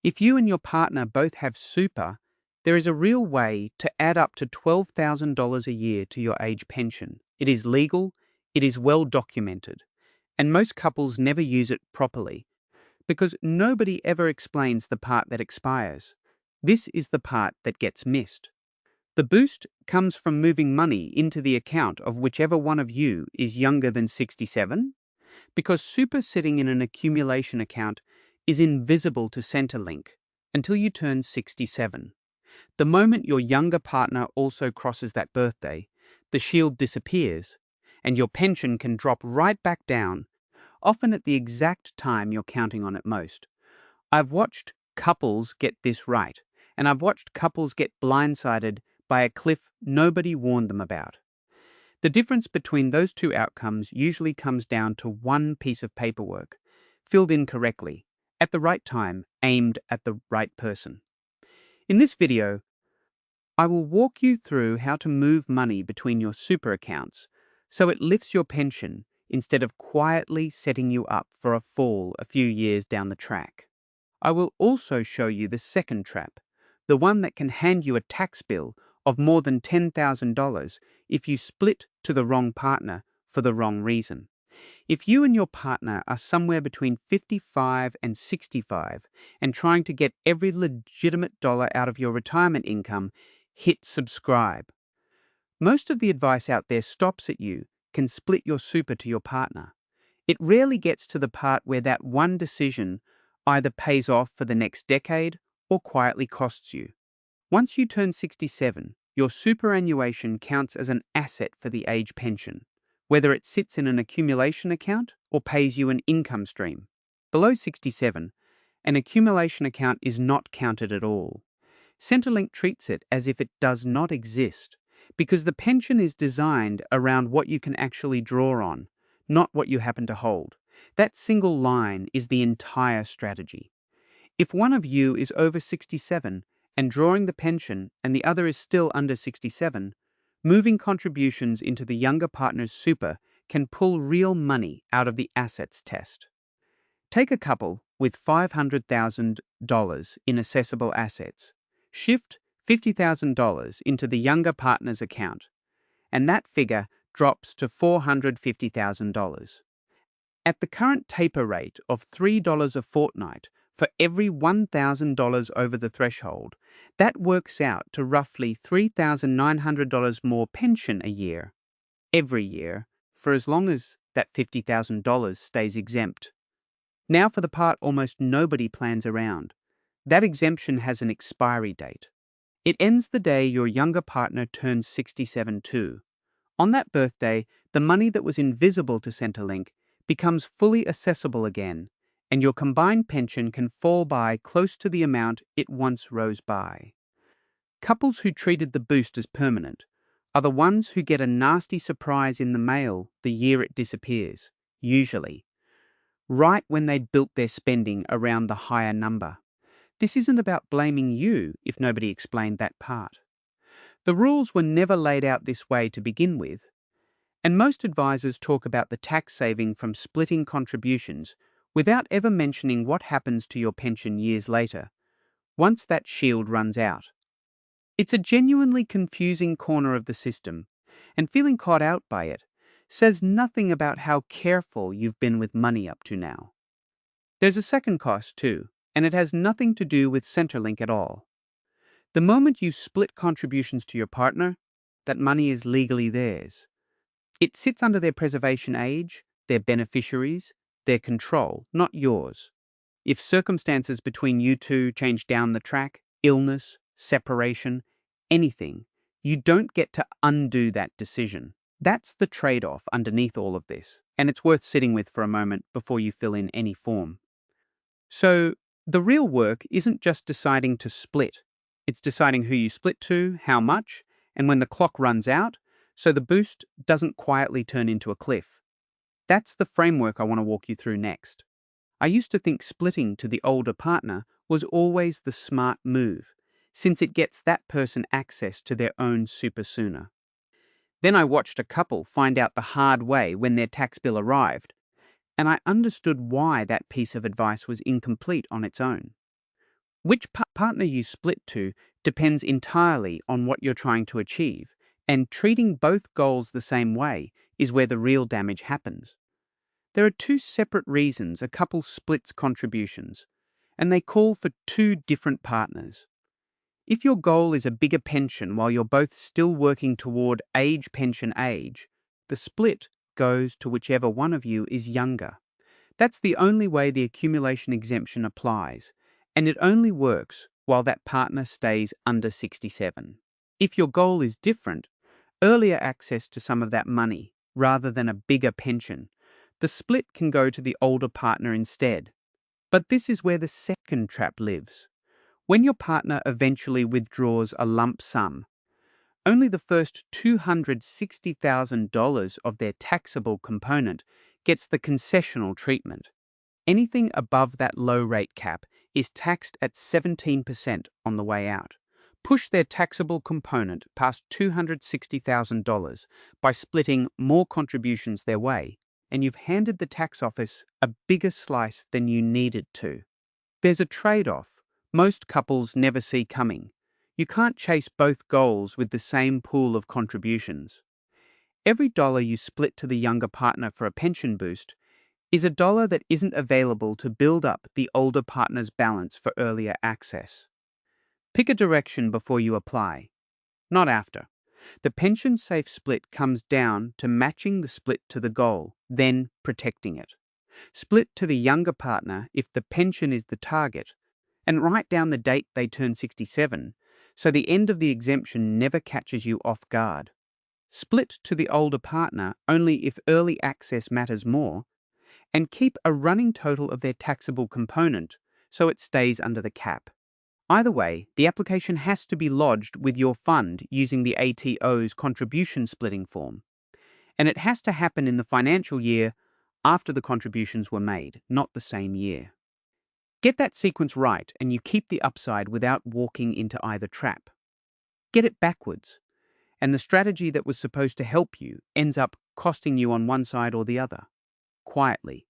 If you and your partner both have super, there is a real way to add up to $12,000 a year to your age pension. It is legal, it is well documented, and most couples never use it properly because nobody ever explains the part that expires. This is the part that gets missed. The boost comes from moving money into the account of whichever one of you is younger than 67, because super sitting in an accumulation account is invisible to Centrelink until you turn 67. The moment your younger partner also crosses that birthday, the shield disappears, and your pension can drop right back down, often at the exact time you're counting on it most. I've watched couples get this right, and I've watched couples get blindsided by a cliff nobody warned them about. The difference between those two outcomes usually comes down to one piece of paperwork, filled in correctly, at the right time, aimed at the right person. In this video, I will walk you through how to move money between your super accounts so it lifts your pension instead of quietly setting you up for a fall a few years down the track. I will also show you the second trap, the one that can hand you a tax bill of more than $10,000 if you split to the wrong partner for the wrong reason. If you and your partner are somewhere between 55 and 65 and trying to get every legitimate dollar out of your retirement income, hit subscribe. Most of the advice out there stops at you can split your super to your partner. It rarely gets to the part where that one decision either pays off for the next decade or quietly costs you. Once you turn 67, your superannuation counts as an asset for the age pension, whether it sits in an accumulation account or pays you an income stream. Below 67, an accumulation account is not counted at all. Centrelink treats it as if it does not exist, because the pension is designed around what you can actually draw on, not what you happen to hold. That single line is the entire strategy. If one of you is over 67 and drawing the pension and the other is still under 67, moving contributions into the younger partner's super can pull real money out of the assets test. Take a couple with $500,000 in assessable assets. Shift $50,000 into the younger partner's account, and that figure drops to $450,000. At the current taper rate of $3 a fortnight for every $1,000 over the threshold, that works out to roughly $3,900 more pension a year, every year, for as long as that $50,000 stays exempt. Now for the part almost nobody plans around. That exemption has an expiry date. It ends the day your younger partner turns 67 too. On that birthday, the money that was invisible to Centrelink becomes fully accessible again, and your combined pension can fall by close to the amount it once rose by. Couples who treated the boost as permanent are the ones who get a nasty surprise in the mail the year it disappears, usually, right when they'd built their spending around the higher number. This isn't about blaming you if nobody explained that part. The rules were never laid out this way to begin with, and most advisors talk about the tax saving from splitting contributions without ever mentioning what happens to your pension years later, once that shield runs out. It's a genuinely confusing corner of the system, and feeling caught out by it says nothing about how careful you've been with money up to now. There's a second cost too, and it has nothing to do with Centrelink at all. The moment you split contributions to your partner, that money is legally theirs. It sits under their preservation age, their beneficiaries, their control, not yours. If circumstances between you two change down the track, illness, separation, anything, you don't get to undo that decision. That's the trade-off underneath all of this, and it's worth sitting with for a moment before you fill in any form. So, the real work isn't just deciding to split. It's deciding who you split to, how much, and when the clock runs out, so the boost doesn't quietly turn into a cliff. That's the framework I want to walk you through next. I used to think splitting to the older partner was always the smart move, since it gets that person access to their own super sooner. Then I watched a couple find out the hard way when their tax bill arrived, and I understood why that piece of advice was incomplete on its own. Which partner you split to depends entirely on what you're trying to achieve, and treating both goals the same way is where the real damage happens. There are two separate reasons a couple splits contributions, and they call for two different partners. If your goal is a bigger pension while you're both still working toward age pension age, the split goes to whichever one of you is younger. That's the only way the accumulation exemption applies, and it only works while that partner stays under 67. If your goal is different, earlier access to some of that money rather than a bigger pension, the split can go to the older partner instead. But this is where the second trap lives. When your partner eventually withdraws a lump sum, only the first $260,000 of their taxable component gets the concessional treatment. Anything above that low rate cap is taxed at 17% on the way out. Push their taxable component past $260,000 by splitting more contributions their way, and you've handed the tax office a bigger slice than you needed to. There's a trade-off most couples never see coming. You can't chase both goals with the same pool of contributions. Every dollar you split to the younger partner for a pension boost is a dollar that isn't available to build up the older partner's balance for earlier access. Pick a direction before you apply, not after. The pension safe split comes down to matching the split to the goal, then protecting it. Split to the younger partner if the pension is the target, and write down the date they turn 67, so the end of the exemption never catches you off guard. Split to the older partner only if early access matters more, and keep a running total of their taxable component so it stays under the cap. Either way, the application has to be lodged with your fund using the ATO's contribution splitting form, and it has to happen in the financial year after the contributions were made, not the same year. Get that sequence right and you keep the upside without walking into either trap. Get it backwards, and the strategy that was supposed to help you ends up costing you on one side or the other, quietly,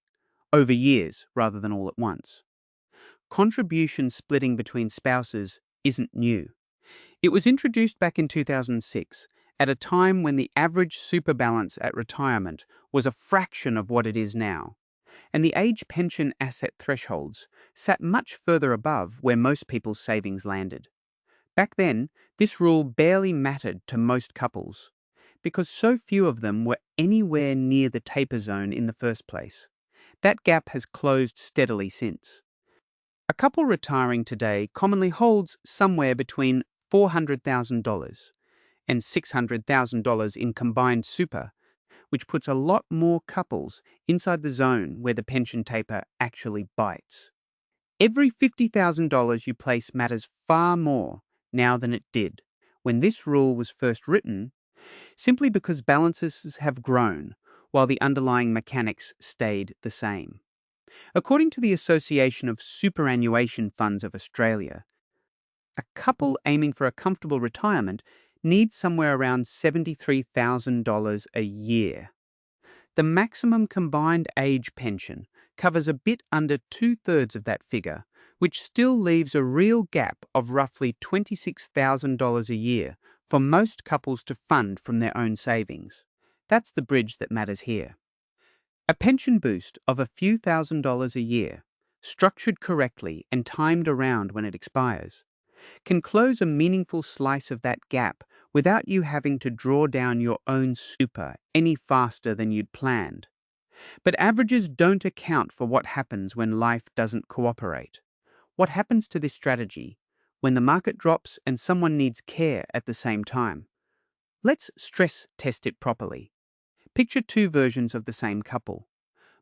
over years rather than all at once. Contribution splitting between spouses isn't new. It was introduced back in 2006, at a time when the average super balance at retirement was a fraction of what it is now, and the age pension asset thresholds sat much further above where most people's savings landed. Back then, this rule barely mattered to most couples, because so few of them were anywhere near the taper zone in the first place. That gap has closed steadily since. A couple retiring today commonly holds somewhere between $400,000 and $600,000 in combined super, which puts a lot more couples inside the zone where the pension taper actually bites. Every $50,000 you place matters far more now than it did when this rule was first written, simply because balances have grown while the underlying mechanics stayed the same. According to the Association of Superannuation Funds of Australia, a couple aiming for a comfortable retirement needs somewhere around $73,000 a year. The maximum combined age pension covers a bit under 2/3 of that figure, which still leaves a real gap of roughly $26,000 a year for most couples to fund from their own savings. That's the bridge that matters here. A pension boost of a few $1,000s a year, structured correctly and timed around when it expires, can close a meaningful slice of that gap without you having to draw down your own super any faster than you'd planned. But averages don't account for what happens when life doesn't cooperate. What happens to this strategy when the market drops and someone needs care at the same time? Let's stress test it properly. Picture two versions of the same couple.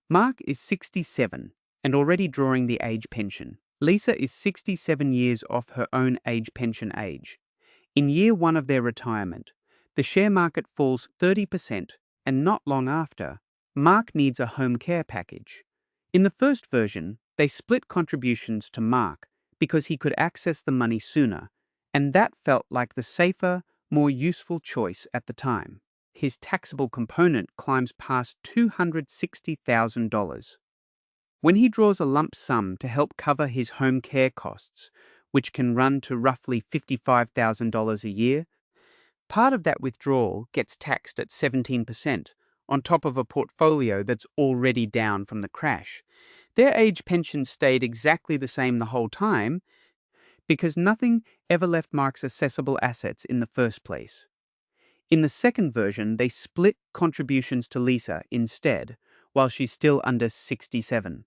Mark is 67 and already drawing the age pension. Lisa is 67 years off her own age pension age. In year one of their retirement, the share market falls 30%, and not long after, Mark needs a home care package. In the first version, they split contributions to Mark because he could access the money sooner, and that felt like the safer, more useful choice at the time. His taxable component climbs past $260,000. When he draws a lump sum to help cover his home care costs, which can run to roughly $55,000 a year. Part of that withdrawal gets taxed at 17%, on top of a portfolio that's already down from the crash. Their age pension stayed exactly the same the whole time because nothing ever left Mark's assessable assets in the first place. In the second version, they split contributions to Lisa instead, while she's still under 67.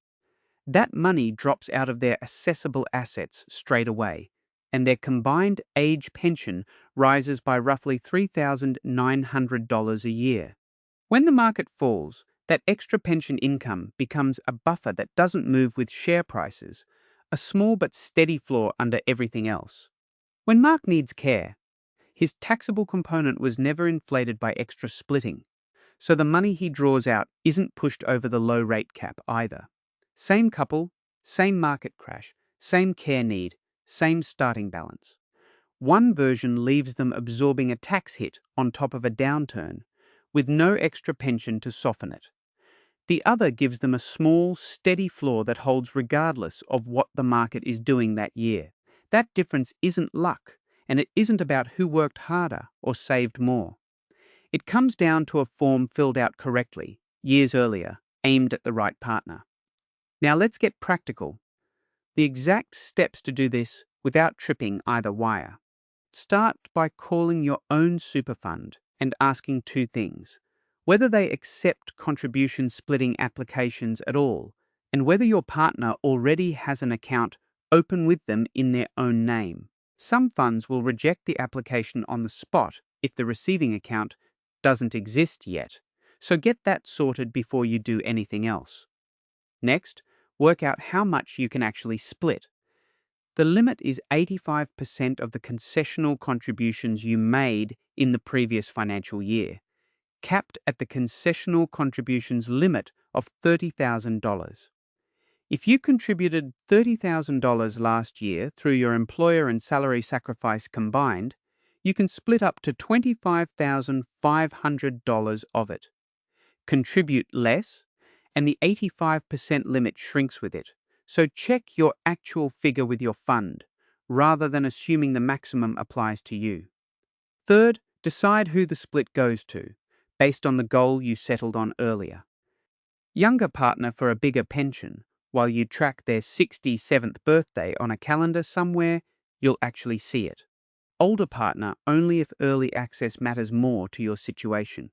That money drops out of their assessable assets straight away, and their combined age pension rises by roughly $3,900 a year. When the market falls, that extra pension income becomes a buffer that doesn't move with share prices, a small but steady floor under everything else. When Mark needs care, his taxable component was never inflated by extra splitting, so the money he draws out isn't pushed over the low rate cap either. Same couple, same market crash, same care need, same starting balance. One version leaves them absorbing a tax hit on top of a downturn, with no extra pension to soften it. The other gives them a small, steady floor that holds regardless of what the market is doing that year. That difference isn't luck, and it isn't about who worked harder or saved more. It comes down to a form filled out correctly, years earlier, aimed at the right partner. Now let's get practical. The exact steps to do this without tripping either wire. Start by calling your own super fund and asking two things: whether they accept contribution splitting applications at all, and whether your partner already has an account open with them in their own name. Some funds will reject the application on the spot if the receiving account doesn't exist yet, so get that sorted before you do anything else. Next, work out how much you can actually split. The limit is 85% of the concessional contributions you made in the previous financial year, capped at the concessional contributions limit of $30,000. If you contributed $30,000 last year through your employer and salary sacrifice combined, you can split up to $25,500 of it. Contribute less, and the 85% limit shrinks with it. So check your actual figure with your fund, rather than assuming the maximum applies to you. Third, decide who the split goes to, based on the goal you settled on earlier. Younger partner for a bigger pension, while you track their 67th birthday on a calendar somewhere, you'll actually see it. Older partner only if early access matters more to your situation,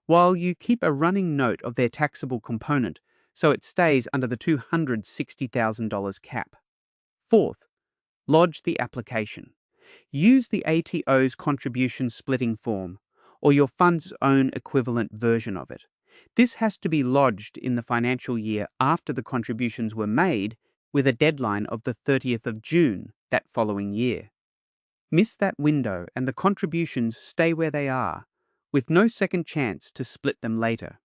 while you keep a running note of their taxable component so it stays under the $260,000 cap. Fourth, lodge the application. Use the ATO's contribution splitting form, or your fund's own equivalent version of it. This has to be lodged in the financial year after the contributions were made, with a deadline of the 30th of June that following year. Miss that window and the contributions stay where they are, with no second chance to split them later.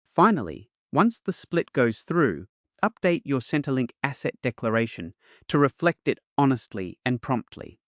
Finally, once the split goes through, update your Centrelink asset declaration to reflect it honestly and promptly.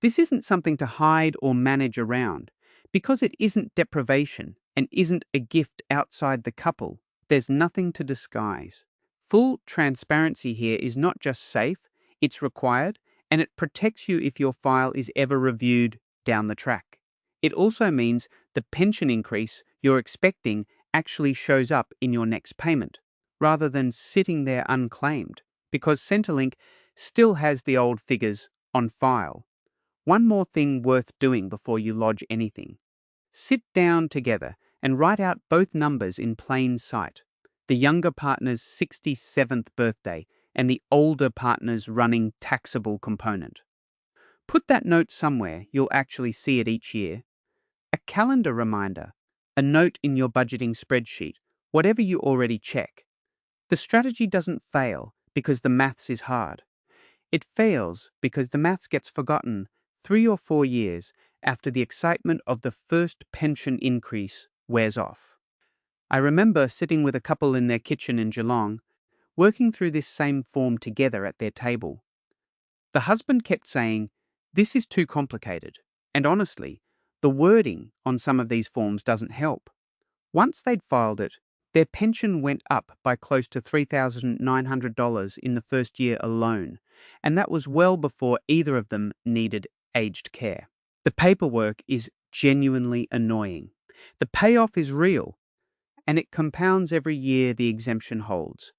This isn't something to hide or manage around. Because it isn't deprivation and isn't a gift outside the couple, there's nothing to disguise. Full transparency here is not just safe, it's required, and it protects you if your file is ever reviewed down the track. It also means the pension increase you're expecting actually shows up in your next payment, rather than sitting there unclaimed, because Centrelink still has the old figures on file. One more thing worth doing before you lodge anything. Sit down together and write out both numbers in plain sight, the younger partner's 67th birthday and the older partner's running taxable component. Put that note somewhere you'll actually see it each year. A calendar reminder, a note in your budgeting spreadsheet, whatever you already check. The strategy doesn't fail because the maths is hard. It fails because the maths gets forgotten 3 or 4 years after the excitement of the first pension increase wears off. I remember sitting with a couple in their kitchen in Geelong, working through this same form together at their table. The husband kept saying, "This is too complicated," and honestly, the wording on some of these forms doesn't help. Once they'd filed it, Their pension went up by close to $3,900 in the first year alone, and that was well before either of them needed aged care. The paperwork is genuinely annoying. The payoff is real, and it compounds every year the exemption holds.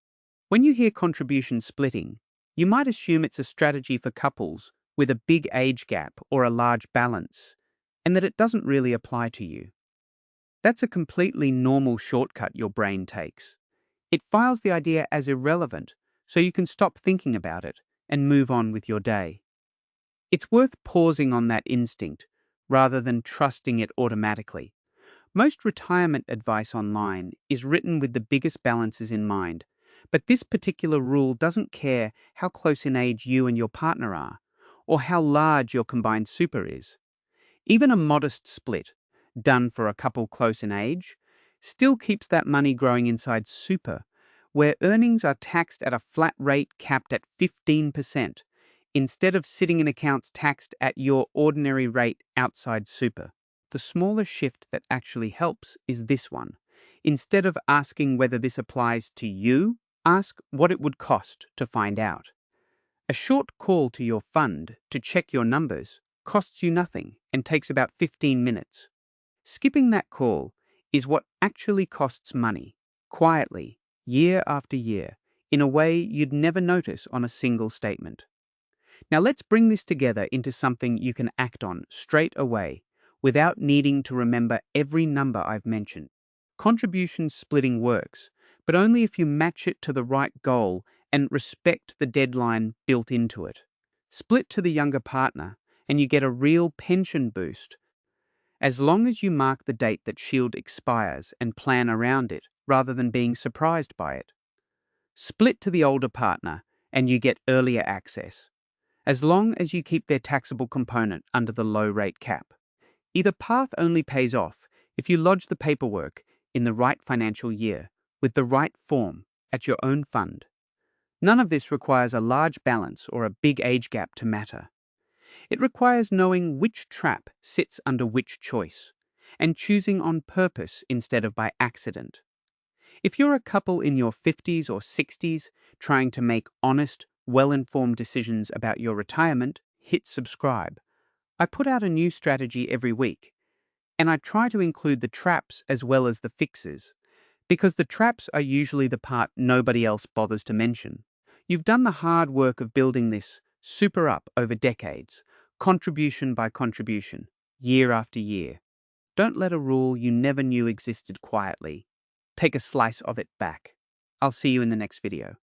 When you hear contribution splitting, you might assume it's a strategy for couples with a big age gap or a large balance, and that it doesn't really apply to you. That's a completely normal shortcut your brain takes. It files the idea as irrelevant so you can stop thinking about it and move on with your day. It's worth pausing on that instinct rather than trusting it automatically. Most retirement advice online is written with the biggest balances in mind, but this particular rule doesn't care how close in age you and your partner are, or how large your combined super is. Even a modest split, done for a couple close in age, still keeps that money growing inside super, where earnings are taxed at a flat rate capped at 15%, instead of sitting in accounts taxed at your ordinary rate outside super. The smaller shift that actually helps is this one. Instead of asking whether this applies to you, ask what it would cost to find out. A short call to your fund to check your numbers costs you nothing and takes about 15 minutes. Skipping that call is what actually costs money, quietly, year after year, in a way you'd never notice on a single statement. Now let's bring this together into something you can act on straight away, without needing to remember every number I've mentioned. Contribution splitting works, but only if you match it to the right goal and respect the deadline built into it. Split to the younger partner, and you get a real pension boost, as long as you mark the date that Shield expires and plan around it, rather than being surprised by it. Split to the older partner, and you get earlier access, as long as you keep their taxable component under the low rate cap. Either path only pays off if you lodge the paperwork in the right financial year, with the right form, at your own fund. None of this requires a large balance or a big age gap to matter. It requires knowing which trap sits under which choice, and choosing on purpose instead of by accident. If you're a couple in your 50s or 60s trying to make honest, well-informed decisions about your retirement, hit subscribe. I put out a new strategy every week, and I try to include the traps as well as the fixes, because the traps are usually the part nobody else bothers to mention. You've done the hard work of building this super up over decades, contribution by contribution, year after year. Don't let a rule you never knew existed quietly take a slice of it back. I'll see you in the next video.